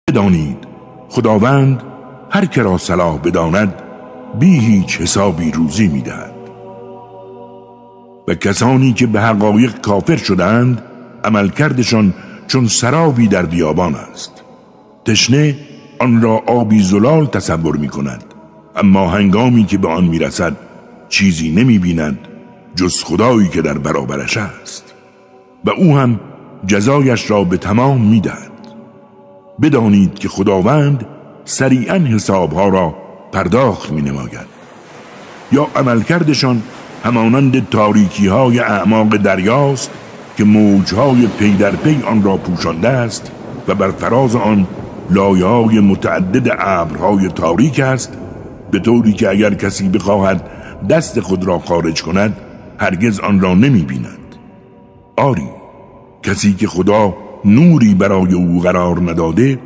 بدانید خداوند هر که را صلاح بداند بی هیچ حسابی روزی می‌دهد. و کسانی که به حقایق کافر شدند عملکردشان چون سرابی در بیابان است. تشنه آن را آبی زلال تصور می کند، اما هنگامی که به آن می رسد چیزی نمی بیند جز خدایی که در برابرش است و او هم جزایش را به تمام می دهد. بدانید که خداوند سریعا حسابها را پرداخت می نماید. یا عملکردشان همانند تاریکی های اعماق دریاست که موجهای پی در پی آن را پوشانده است و بر فراز آن لایه‌های متعدد ابرهای تاریک است، به طوری که اگر کسی بخواهد دست خود را خارج کند هرگز آن را نمی بیند. آری، کسی که خدا نوری برای او قرار نداده